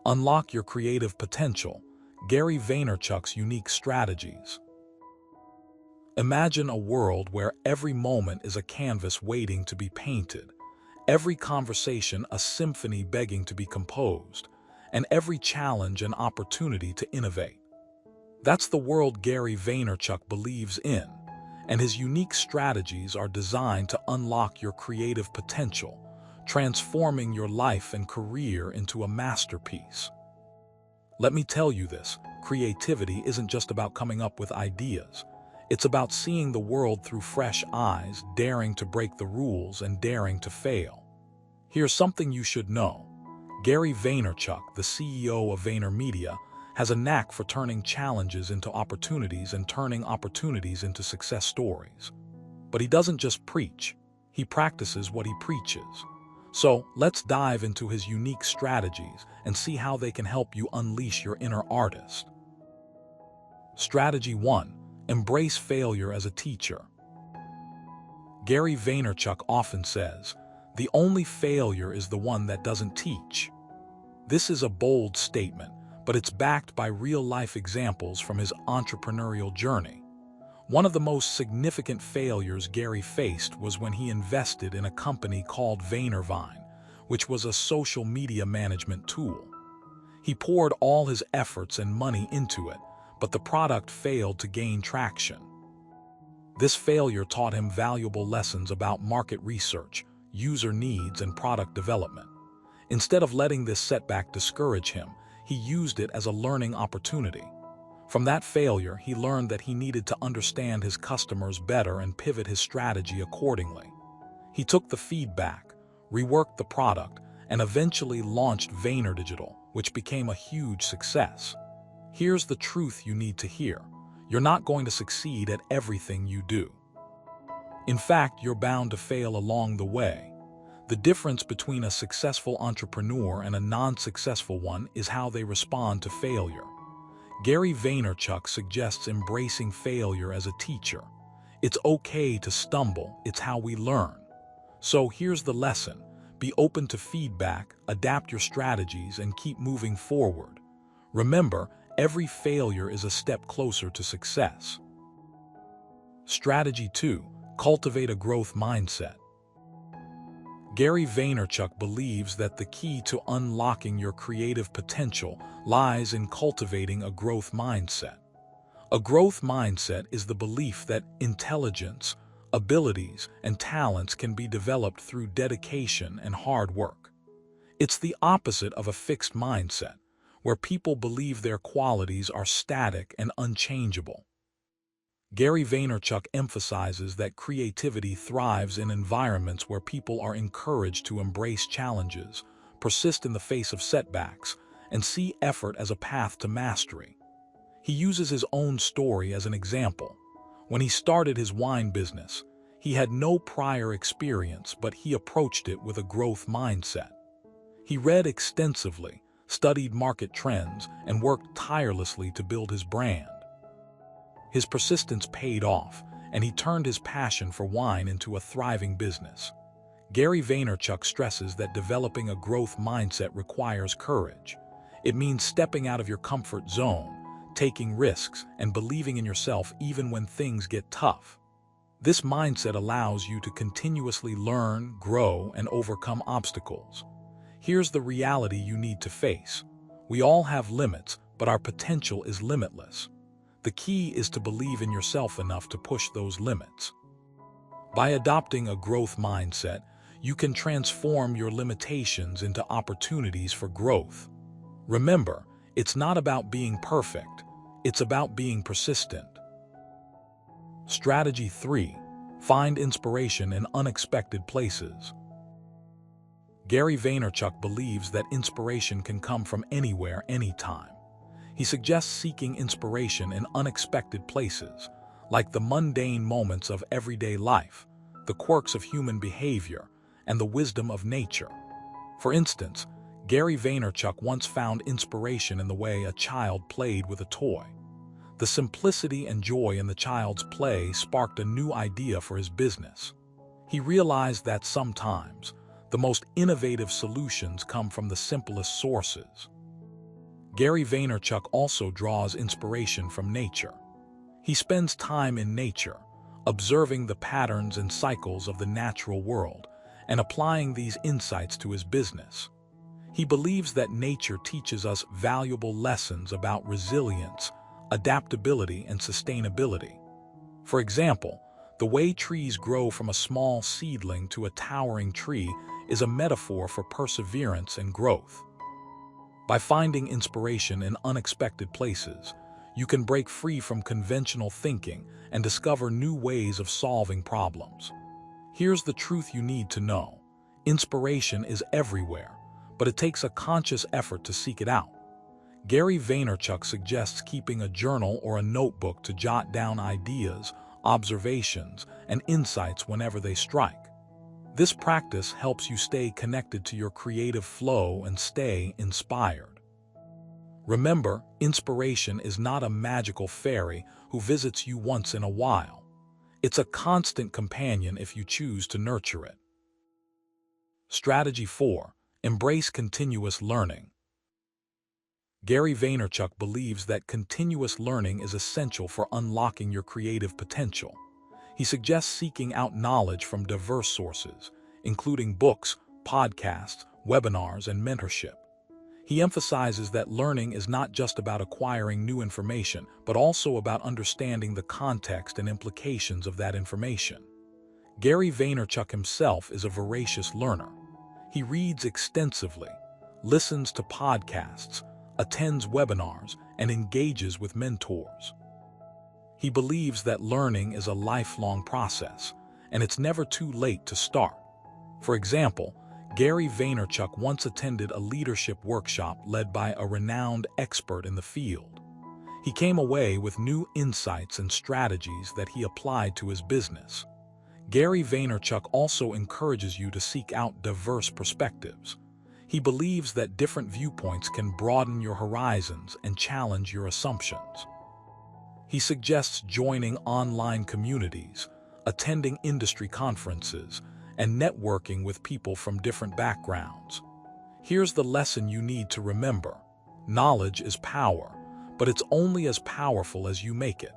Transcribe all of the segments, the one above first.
Unlock your creative potential. Gary Vaynerchuk's unique strategies. Imagine a world where every moment is a canvas waiting to be painted, every conversation a symphony begging to be composed, and every challenge an opportunity to innovate. That's the world Gary Vaynerchuk believes in, and his unique strategies are designed to unlock your creative potential, transforming your life and career into a masterpiece. Let me tell you this, creativity isn't just about coming up with ideas. It's about seeing the world through fresh eyes, daring to break the rules and daring to fail. Here's something you should know. Gary Vaynerchuk, the CEO of VaynerMedia, has a knack for turning challenges into opportunities and turning opportunities into success stories. But he doesn't just preach, he practices what he preaches. So let's dive into his unique strategies and see how they can help you unleash your inner artist. Strategy 1. Embrace failure as a teacher. Gary Vaynerchuk often says, "The only failure is the one that doesn't teach." This is a bold statement, but it's backed by real-life examples from his entrepreneurial journey. One of the most significant failures Gary faced was when he invested in a company called Vaynervine, which was a social media management tool. He poured all his efforts and money into it, but the product failed to gain traction. This failure taught him valuable lessons about market research, user needs, and product development. Instead of letting this setback discourage him, he used it as a learning opportunity. From that failure, he learned that he needed to understand his customers better and pivot his strategy accordingly. He took the feedback, reworked the product, and eventually launched VaynerDigital, which became a huge success. Here's the truth you need to hear. You're not going to succeed at everything you do. In fact, you're bound to fail along the way. The difference between a successful entrepreneur and a non-successful one is how they respond to failure. Gary Vaynerchuk suggests embracing failure as a teacher. It's okay to stumble, it's how we learn. So here's the lesson. Be open to feedback, adapt your strategies, and keep moving forward. Remember, every failure is a step closer to success. Strategy 2. Cultivate a growth mindset. Gary Vaynerchuk believes that the key to unlocking your creative potential lies in cultivating a growth mindset. A growth mindset is the belief that intelligence, abilities, and talents can be developed through dedication and hard work. It's the opposite of a fixed mindset, where people believe their qualities are static and unchangeable. Gary Vaynerchuk emphasizes that creativity thrives in environments where people are encouraged to embrace challenges, persist in the face of setbacks, and see effort as a path to mastery. He uses his own story as an example. When he started his wine business, he had no prior experience, but he approached it with a growth mindset. He read extensively, studied market trends, and worked tirelessly to build his brand. His persistence paid off, and he turned his passion for wine into a thriving business. Gary Vaynerchuk stresses that developing a growth mindset requires courage. It means stepping out of your comfort zone, taking risks, and believing in yourself even when things get tough. This mindset allows you to continuously learn, grow, and overcome obstacles. Here's the reality you need to face. We all have limits, but our potential is limitless. The key is to believe in yourself enough to push those limits. By adopting a growth mindset, you can transform your limitations into opportunities for growth. Remember, it's not about being perfect, it's about being persistent. Strategy 3. Find inspiration in unexpected places. Gary Vaynerchuk believes that inspiration can come from anywhere, anytime. He suggests seeking inspiration in unexpected places, like the mundane moments of everyday life, the quirks of human behavior, and the wisdom of nature. For instance, Gary Vaynerchuk once found inspiration in the way a child played with a toy. The simplicity and joy in the child's play sparked a new idea for his business. He realized that sometimes, the most innovative solutions come from the simplest sources. Gary Vaynerchuk also draws inspiration from nature. He spends time in nature, observing the patterns and cycles of the natural world and applying these insights to his business. He believes that nature teaches us valuable lessons about resilience, adaptability, and sustainability. For example, the way trees grow from a small seedling to a towering tree is a metaphor for perseverance and growth. By finding inspiration in unexpected places, you can break free from conventional thinking and discover new ways of solving problems. Here's the truth you need to know. Inspiration is everywhere, but it takes a conscious effort to seek it out. Gary Vaynerchuk suggests keeping a journal or a notebook to jot down ideas, observations, and insights whenever they strike. This practice helps you stay connected to your creative flow and stay inspired. Remember, inspiration is not a magical fairy who visits you once in a while. It's a constant companion if you choose to nurture it. Strategy 4. Embrace continuous learning. Gary Vaynerchuk believes that continuous learning is essential for unlocking your creative potential. He suggests seeking out knowledge from diverse sources, including books, podcasts, webinars, and mentorship. He emphasizes that learning is not just about acquiring new information, but also about understanding the context and implications of that information. Gary Vaynerchuk himself is a voracious learner. He reads extensively, listens to podcasts, attends webinars, and engages with mentors. He believes that learning is a lifelong process, and it's never too late to start. For example, Gary Vaynerchuk once attended a leadership workshop led by a renowned expert in the field. He came away with new insights and strategies that he applied to his business. Gary Vaynerchuk also encourages you to seek out diverse perspectives. He believes that different viewpoints can broaden your horizons and challenge your assumptions. He suggests joining online communities, attending industry conferences, and networking with people from different backgrounds. Here's the lesson you need to remember. Knowledge is power, but it's only as powerful as you make it.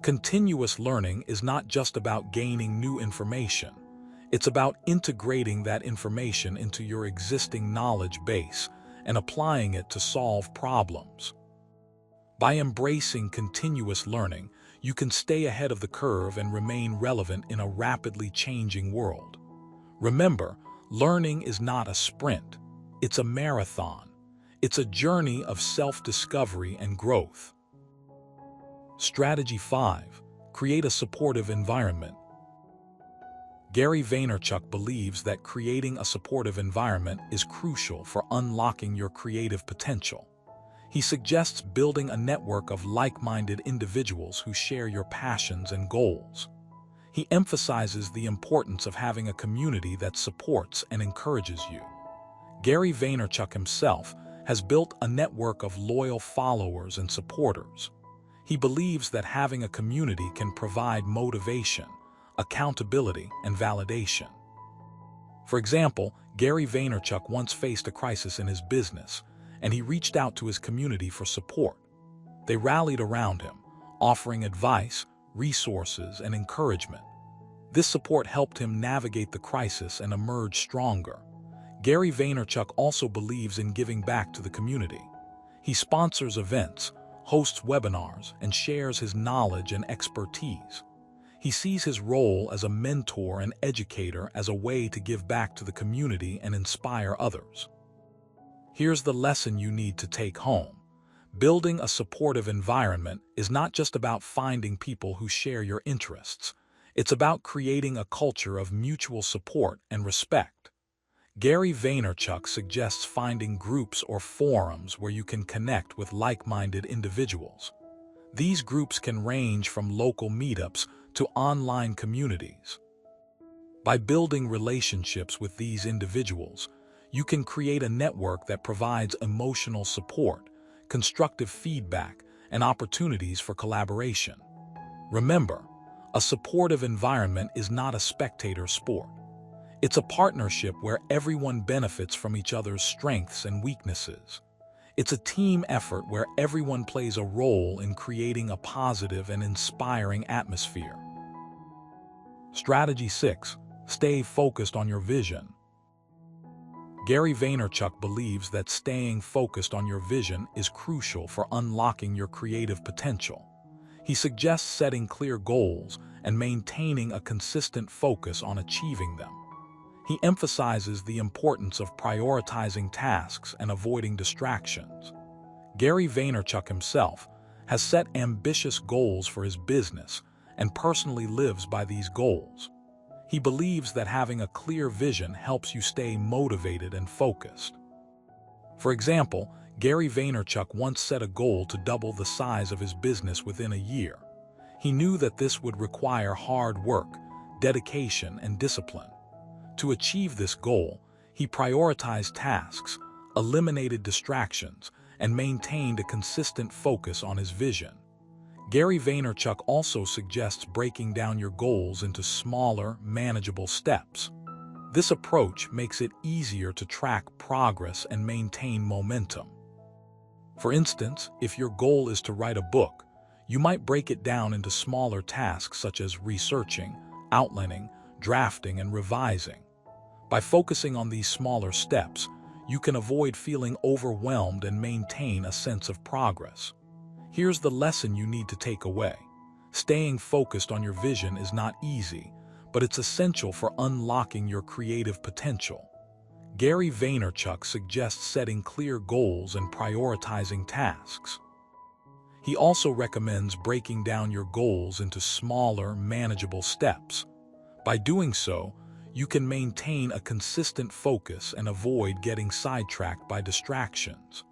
Continuous learning is not just about gaining new information. It's about integrating that information into your existing knowledge base and applying it to solve problems. By embracing continuous learning, you can stay ahead of the curve and remain relevant in a rapidly changing world. Remember, learning is not a sprint. It's a marathon. It's a journey of self-discovery and growth. Strategy 5. Create a supportive environment. Gary Vaynerchuk believes that creating a supportive environment is crucial for unlocking your creative potential. He suggests building a network of like-minded individuals who share your passions and goals. He emphasizes the importance of having a community that supports and encourages you. Gary Vaynerchuk himself has built a network of loyal followers and supporters. He believes that having a community can provide motivation, accountability, and validation. For example, Gary Vaynerchuk once faced a crisis in his business, and he reached out to his community for support. They rallied around him, offering advice, resources, and encouragement. This support helped him navigate the crisis and emerge stronger. Gary Vaynerchuk also believes in giving back to the community. He sponsors events, hosts webinars, and shares his knowledge and expertise. He sees his role as a mentor and educator as a way to give back to the community and inspire others. Here's the lesson you need to take home. Building a supportive environment is not just about finding people who share your interests. It's about creating a culture of mutual support and respect. Gary Vaynerchuk suggests finding groups or forums where you can connect with like-minded individuals. These groups can range from local meetups to online communities. By building relationships with these individuals, you can create a network that provides emotional support, constructive feedback, and opportunities for collaboration. Remember, a supportive environment is not a spectator sport. It's a partnership where everyone benefits from each other's strengths and weaknesses. It's a team effort where everyone plays a role in creating a positive and inspiring atmosphere. Strategy 6. Stay focused on your vision. Gary Vaynerchuk believes that staying focused on your vision is crucial for unlocking your creative potential. He suggests setting clear goals and maintaining a consistent focus on achieving them. He emphasizes the importance of prioritizing tasks and avoiding distractions. Gary Vaynerchuk himself has set ambitious goals for his business and personally lives by these goals. He believes that having a clear vision helps you stay motivated and focused. For example, Gary Vaynerchuk once set a goal to double the size of his business within a year. He knew that this would require hard work, dedication, and discipline. To achieve this goal, he prioritized tasks, eliminated distractions, and maintained a consistent focus on his vision. Gary Vaynerchuk also suggests breaking down your goals into smaller, manageable steps. This approach makes it easier to track progress and maintain momentum. For instance, if your goal is to write a book, you might break it down into smaller tasks such as researching, outlining, drafting, and revising. By focusing on these smaller steps, you can avoid feeling overwhelmed and maintain a sense of progress. Here's the lesson you need to take away. Staying focused on your vision is not easy, but it's essential for unlocking your creative potential. Gary Vaynerchuk suggests setting clear goals and prioritizing tasks. He also recommends breaking down your goals into smaller, manageable steps. By doing so, you can maintain a consistent focus and avoid getting sidetracked by distractions.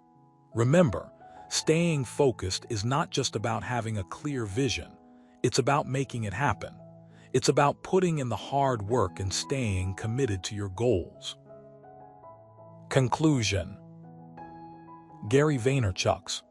Remember, staying focused is not just about having a clear vision. It's about making it happen. It's about putting in the hard work and staying committed to your goals. Conclusion. Gary Vaynerchuk's